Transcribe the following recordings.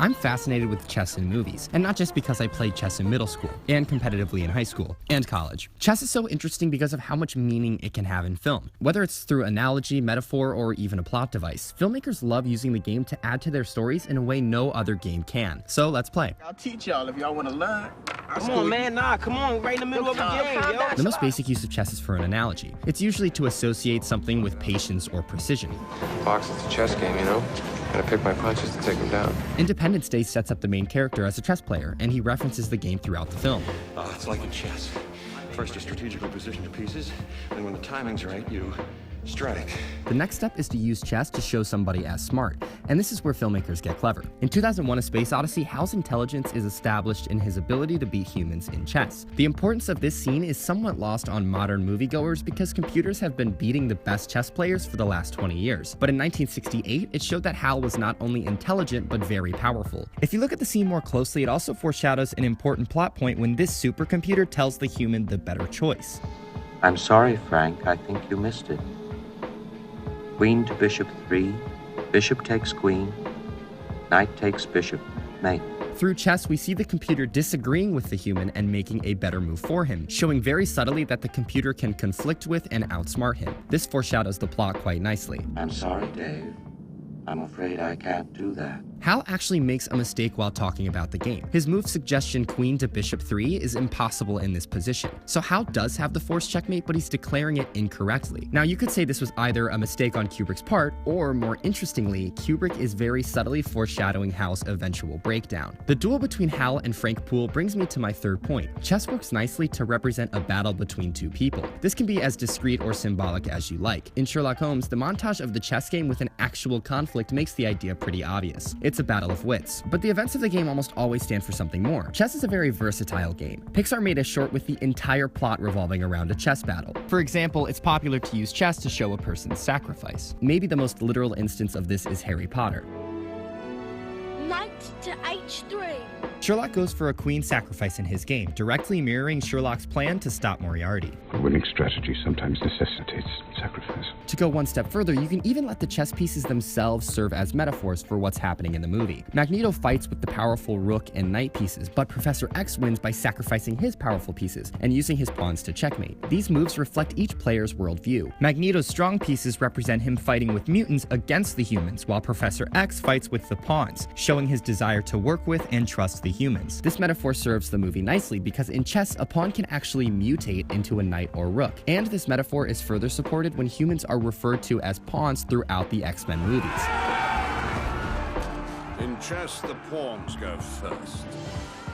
I'm fascinated with chess in movies, and not just because I played chess in middle school, and competitively in high school, and college. Chess is so interesting because of how much meaning it can have in film. Whether it's through analogy, metaphor, or even a plot device, filmmakers love using the game to add to their stories in a way no other game can. So let's play. I'll teach y'all if y'all want to learn. Come on, man. Nah, come on. Right in the middle of the game, yo. The most basic use of chess is for an analogy. It's usually to associate something with patience or precision. Fox, it's a chess game, you know? Gotta pick my punches to take him down. Independence Day sets up the main character as a chess player, and he references the game throughout the film. It's like in chess. First, you strategically position your pieces, and when the timing's right, you strike. The next step is to use chess to show somebody as smart, and this is where filmmakers get clever. In 2001: A Space Odyssey, Hal's intelligence is established in his ability to beat humans in chess. The importance of this scene is somewhat lost on modern moviegoers because computers have been beating the best chess players for the last 20 years. But in 1968, it showed that Hal was not only intelligent, but very powerful. If you look at the scene more closely, it also foreshadows an important plot point when this supercomputer tells the human the better choice. I'm sorry, Frank, I think you missed it. Queen to bishop 3, bishop takes queen, knight takes bishop, mate. Through chess, we see the computer disagreeing with the human and making a better move for him, showing very subtly that the computer can conflict with and outsmart him. This foreshadows the plot quite nicely. I'm sorry, Dave. I'm afraid I can't do that. Hal actually makes a mistake while talking about the game. His move suggestion queen to bishop 3 is impossible in this position. So Hal does have the forced checkmate, but he's declaring it incorrectly. Now you could say this was either a mistake on Kubrick's part, or more interestingly, Kubrick is very subtly foreshadowing Hal's eventual breakdown. The duel between Hal and Frank Poole brings me to my third point. Chess works nicely to represent a battle between two people. This can be as discreet or symbolic as you like. In Sherlock Holmes, the montage of the chess game with an actual conflict makes the idea pretty obvious. It's a battle of wits, but the events of the game almost always stand for something more. Chess is a very versatile game. Pixar made a short with the entire plot revolving around a chess battle. For example, it's popular to use chess to show a person's sacrifice. Maybe the most literal instance of this is Harry Potter. Knight to h3. Sherlock goes for a queen sacrifice in his game, directly mirroring Sherlock's plan to stop Moriarty. A winning strategy sometimes necessitates sacrifice. To go one step further, you can even let the chess pieces themselves serve as metaphors for what's happening in the movie. Magneto fights with the powerful rook and knight pieces, but Professor X wins by sacrificing his powerful pieces and using his pawns to checkmate. These moves reflect each player's worldview. Magneto's strong pieces represent him fighting with mutants against the humans, while Professor X fights with the pawns, showing his desire to work with and trust the humans. This metaphor serves the movie nicely because in chess, a pawn can actually mutate into a knight or rook. And this metaphor is further supported when humans are referred to as pawns throughout the X-Men movies. In chess, the pawns go first.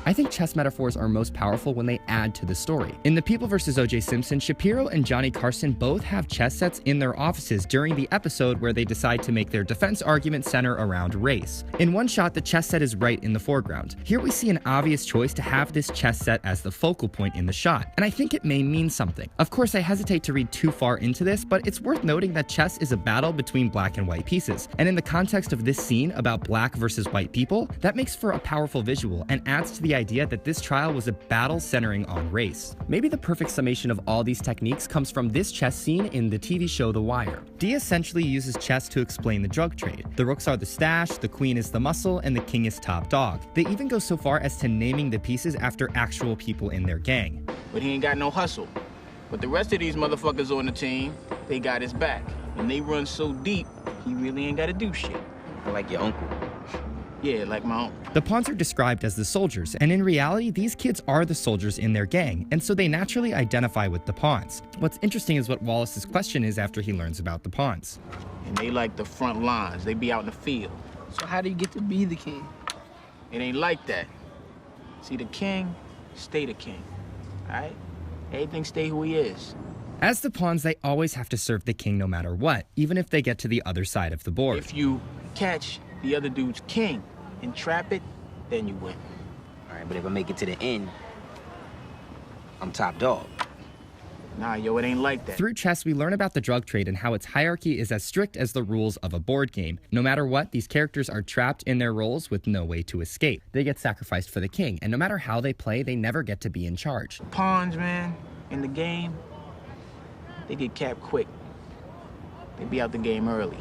I think chess metaphors are most powerful when they add to the story. In The People vs. O.J. Simpson, Shapiro and Johnny Carson both have chess sets in their offices during the episode where they decide to make their defense argument center around race. In one shot, the chess set is right in the foreground. Here we see an obvious choice to have this chess set as the focal point in the shot, and I think it may mean something. Of course, I hesitate to read too far into this, but it's worth noting that chess is a battle between black and white pieces, and in the context of this scene about black versus white people, that makes for a powerful visual and adds to the idea that this trial was a battle centering on race. Maybe the perfect summation of all these techniques comes from this chess scene in the TV show The Wire. Dee essentially uses chess to explain the drug trade. The rooks are the stash, the queen is the muscle, and the king is top dog. They even go so far as to naming the pieces after actual people in their gang. But he ain't got no hustle. But the rest of these motherfuckers on the team, they got his back. And they run so deep, he really ain't gotta do shit. Like your uncle. Yeah, like my own. The pawns are described as the soldiers, and in reality, these kids are the soldiers in their gang, and so they naturally identify with the pawns. What's interesting is what Wallace's question is after he learns about the pawns. And they like the front lines. They be out in the field. So how do you get to be the king? It ain't like that. See, the king, stay the king, all right? Everything stay who he is. As the pawns, they always have to serve the king no matter what, even if they get to the other side of the board. If you catch the other dude's king and trap it, then you win. All right, but if I make it to the end, I'm top dog. Nah, yo, it ain't like that. Through chess, we learn about the drug trade and how its hierarchy is as strict as the rules of a board game. No matter what, these characters are trapped in their roles with no way to escape. They get sacrificed for the king, and no matter how they play, they never get to be in charge. Pawns, man, in the game, they get capped quick. They be out the game early.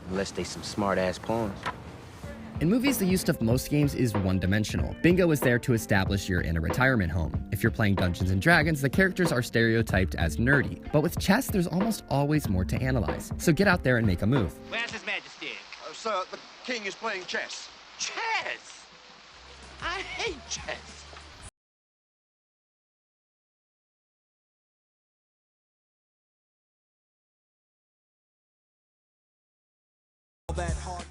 Unless they some smart-ass pawns. In movies, the use of most games is one-dimensional. Bingo is there to establish you're in a retirement home. If you're playing Dungeons & Dragons, the characters are stereotyped as nerdy. But with chess, there's almost always more to analyze. So get out there and make a move. Where's His Majesty? Sir, the king is playing chess. Chess! I hate chess!